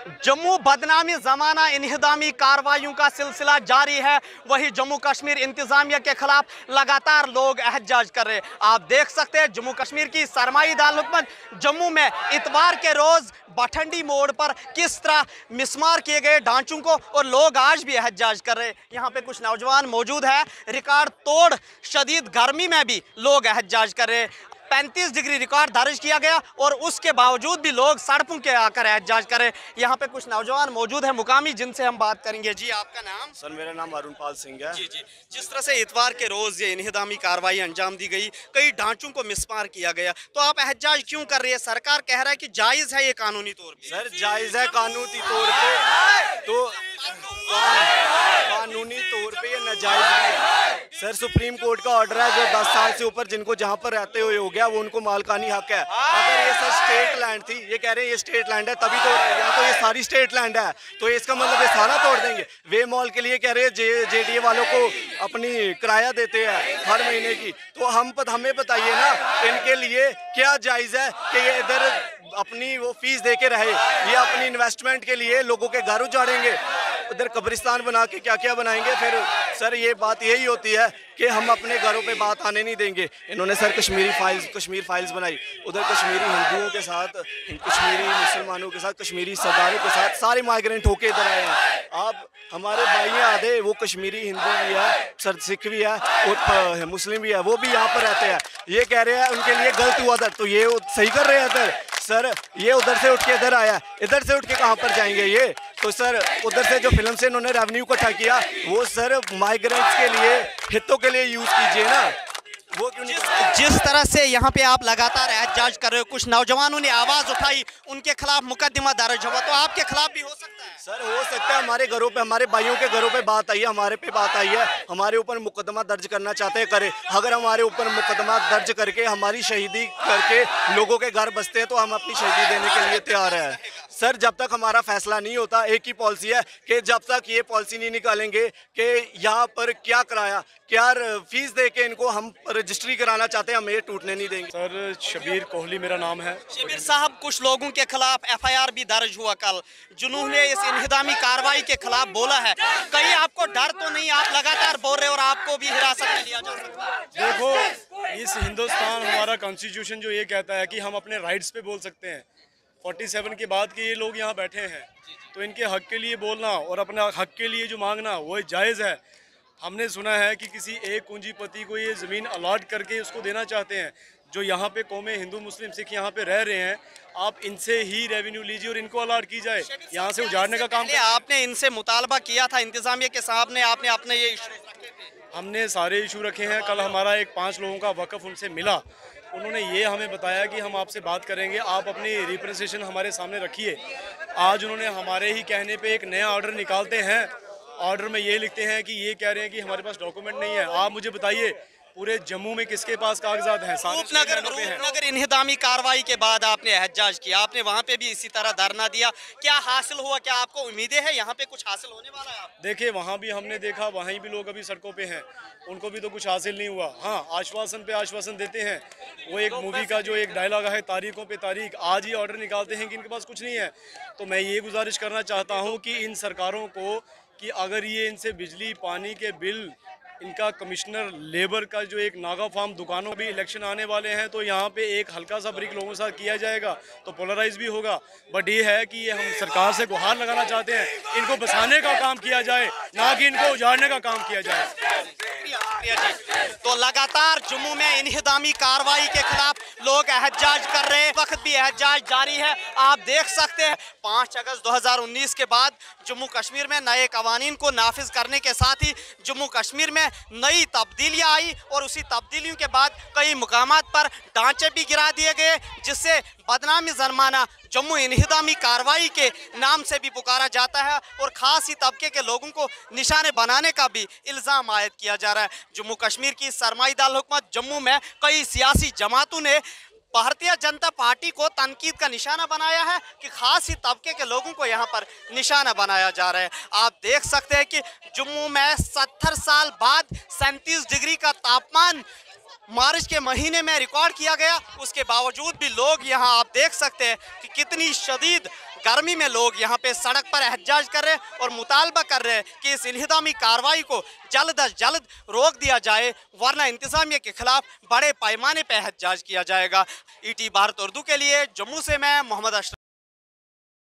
जम्मू बदनामी जमाना इन्हिदामी कार्रवाइयों का सिलसिला जारी है। वही जम्मू कश्मीर इंतजामिया के खिलाफ लगातार लोग एहतजाज कर रहे हैं। आप देख सकते हैं जम्मू कश्मीर की सरमाई दारकूमत जम्मू में इतवार के रोज बठंडी मोड़ पर किस तरह मिसमार किए गए ढांचों को, और लोग आज भी एहतजाज कर रहे हैं। यहाँ पे कुछ नौजवान मौजूद है। रिकॉर्ड तोड़ शदीद गर्मी में भी लोग एहतजाज कर रहे हैं। 35 डिग्री रिकॉर्ड दर्ज किया गया और उसके बावजूद भी लोग सड़कों के आकर एहतजाज करें। यहाँ पे कुछ नौजवान मौजूद है मुकामी, जिनसे हम बात करेंगे। जी आपका नाम? सर मेरा नाम अरुण पाल सिंह है। जी जी। जिस तरह से इतवार के रोज ये इन्हिदामी कार्रवाई अंजाम दी गई, कई ढांचों को मिसमार किया गया, तो आप एहतजाज क्यों कर रही है? सरकार कह रहा है कि जायज है ये कानूनी तौर पर। सर जायज है कानूनी तौर पे, तो कानूनी तौर पे ये नाजायज है। सर सुप्रीम कोर्ट का ऑर्डर है जो 10 साल से ऊपर जिनको जहाँ पर रहते हुए हो गया वो उनको मालकानी हक है। अगर ये सर स्टेट लैंड थी, ये कह रहे हैं ये स्टेट लैंड है तभी तोड़ रहे हैं, या तो ये सारी स्टेट लैंड है तो इसका मतलब ये सारा तोड़ देंगे। वे मॉल के लिए कह रहे हैं जेडीए वालों को अपनी किराया देते हैं हर महीने की, तो हमें बताइए ना इनके लिए क्या जायज़ है कि ये इधर अपनी वो फीस दे के रहे, ये अपनी इन्वेस्टमेंट के लिए लोगों के घर उजाड़ेंगे, उधर कब्रिस्तान बना के क्या क्या बनाएंगे। फिर सर ये बात यही होती है कि हम अपने घरों पे बात आने नहीं देंगे। इन्होंने सर कश्मीर फाइल्स बनाई, उधर कश्मीरी हिंदुओं के साथ, कश्मीरी मुसलमानों के साथ, कश्मीरी सरदारों के साथ सारे माइग्रेंट होके इधर आए हैं। आप हमारे भाई हैं आधे, वो कश्मीरी हिंदू भी है, सर सिख भी है और मुस्लिम भी है, वो भी यहाँ पर रहते हैं। ये कह रहे हैं उनके लिए गलत हुआ था, तो ये सही कर रहे हैं इधर। सर ये उधर से उठ के इधर आया, इधर से उठ के कहाँ पर जाएंगे ये? तो सर उधर से जो फिल्म से इन्होंने रेवेन्यू इकट्ठा किया वो सर माइग्रेंट्स के लिए, हितों के लिए यूज़ कीजिए ना। वो क्यों नहीं? जिस तरह से यहाँ पे आप लगातार एहतजाज कर रहे हो, कुछ नौजवानों ने आवाज उठाई, उनके खिलाफ मुकदमा दर्ज हुआ, तो आपके खिलाफ भी हो सकता है? सर हो सकता है। हमारे घरों पे, हमारे भाइयों के घरों पे बात आई है, हमारे पे बात आई है, हमारे ऊपर मुकदमा दर्ज करना चाहते हैं करें। अगर हमारे ऊपर मुकदमा दर्ज करके हमारी शहीदी करके लोगों के घर बसते हैं तो हम अपनी शहीदी देने के लिए तैयार हैं। सर जब तक हमारा फैसला नहीं होता, एक ही पॉलिसी है कि जब तक ये पॉलिसी नहीं निकालेंगे कि यहाँ पर क्या कराया, क्या फीस दे के इनको हम रजिस्ट्री कराना चाहते हैं, हम ये टूटने नहीं देंगे। सर शबीर कोहली मेरा नाम है। शबीर साहब, कुछ लोगों के खिलाफ एफआईआर भी दर्ज हुआ कल, जिन्होंने इस इन्हिदामी कार्रवाई के खिलाफ बोला है। कहीं आपको डर तो नहीं? आप लगातार बोल रहे हो और आपको भी हिरासत में लिया जा सकता है। देखो इस हिंदुस्तान, हमारा कॉन्स्टिट्यूशन जो ये कहता है कि हम अपने राइट्स पे बोल सकते हैं। 47 के बाद के ये लोग यहाँ बैठे हैं, तो इनके हक के लिए बोलना और अपना हक के लिए जो मांगना वो जायज़ है। हमने सुना है कि किसी एक पूंजीपति को ये ज़मीन अलॉट करके उसको देना चाहते हैं। जो यहाँ पे कौमें हिंदू मुस्लिम सिख यहाँ पे रह रहे हैं, आप इनसे ही रेवेन्यू लीजिए और इनको अलॉट की जाए, यहाँ से उजाड़ने का काम। आपने इनसे मुतालबा किया था इंतजामिया के सामने, आपने अपने ये इशू रखे थे? हमने सारे इशू रखे हैं। कल हमारा एक 5 लोगों का वक़्फ़ उनसे मिला, उन्होंने ये हमें बताया कि हम आपसे बात करेंगे, आप अपनी रिप्रेजेंटेशन हमारे सामने रखिए। आज उन्होंने हमारे ही कहने पे एक नया ऑर्डर निकालते हैं। ऑर्डर में ये लिखते हैं कि ये कह रहे हैं कि हमारे पास डॉक्यूमेंट नहीं है। आप मुझे बताइए पूरे जम्मू में किसके पास कागजात हैं? रूपनगर इन्हिदामी कार्रवाई के बाद आपने एहतजाज किया, आपने वहाँ पे भी इसी तरह धरना दिया, क्या हासिल हुआ? क्या आपको उम्मीदें हैं यहाँ पे कुछ हासिल होने वाला है? देखिए वहाँ भी हमने देखा, वहीं भी लोग अभी सड़कों पे हैं, उनको भी तो कुछ हासिल नहीं हुआ। हाँ, आश्वासन पे आश्वासन देते हैं। वो एक मूवी का जो एक डायलॉग है, तारीखों पे तारीख, आज ही ऑर्डर निकालते हैं कि इनके पास कुछ नहीं है। तो मैं ये गुजारिश करना चाहता हूँ कि इन सरकारों को कि अगर ये इनसे बिजली पानी के बिल, इनका कमिश्नर लेबर का जो एक नागा फार्म दुकानों भी इलेक्शन आने वाले हैं, तो यहाँ पे एक हल्का सा ब्रेक लोगों के साथ किया जाएगा तो पोलराइज भी होगा। बट ये है कि ये हम सरकार से गुहार लगाना चाहते हैं, इनको बसाने का काम किया जाए, ना कि इनको उजाड़ने का काम किया जाए। तो लगातार जम्मू में इन्हिदामी कार्रवाई के खिलाफ लोग एहतजाज कर रहे हैं, वक्त भी एहतजाज जारी है। आप देख सकते हैं 5 अगस्त 2019 के बाद जम्मू कश्मीर में नए कवानीन को नाफिज करने के साथ ही जम्मू कश्मीर में नई तब्दीलियां आई, और उसी तब्दीलियों के बाद कई मुकामात पर ढांचे भी गिरा दिए गए, जिससे बदनामी जमाना जम्मू इन्हिदामी कार्रवाई के नाम से भी पुकारा जाता है, और ख़ास ही तबके के लोगों को निशाने बनाने का भी इल्ज़ाम आयद किया जा रहा है। जम्मू कश्मीर की सरमाई दारकूमत जम्मू में कई सियासी जमातों ने भारतीय जनता पार्टी को तनकीद का निशाना बनाया है कि खास ही तबके के लोगों को यहाँ पर निशाना बनाया जा रहा है। आप देख सकते हैं कि जम्मू में 70 साल बाद 37 डिग्री का तापमान मार्च के महीने में रिकॉर्ड किया गया, उसके बावजूद भी लोग यहाँ आप देख सकते हैं कि कितनी शदीद गर्मी में लोग यहाँ पे सड़क पर एहतजाज कर रहे हैं और मुतालबा कर रहे हैं कि इस इन्हिदामी कार्रवाई को जल्द अज जल्द रोक दिया जाए, वरना इंतजामिया के खिलाफ बड़े पैमाने पर एहतजाज किया जाएगा। ईटी भारत उर्दू के लिए जम्मू से मैं मोहम्मद अशरफ।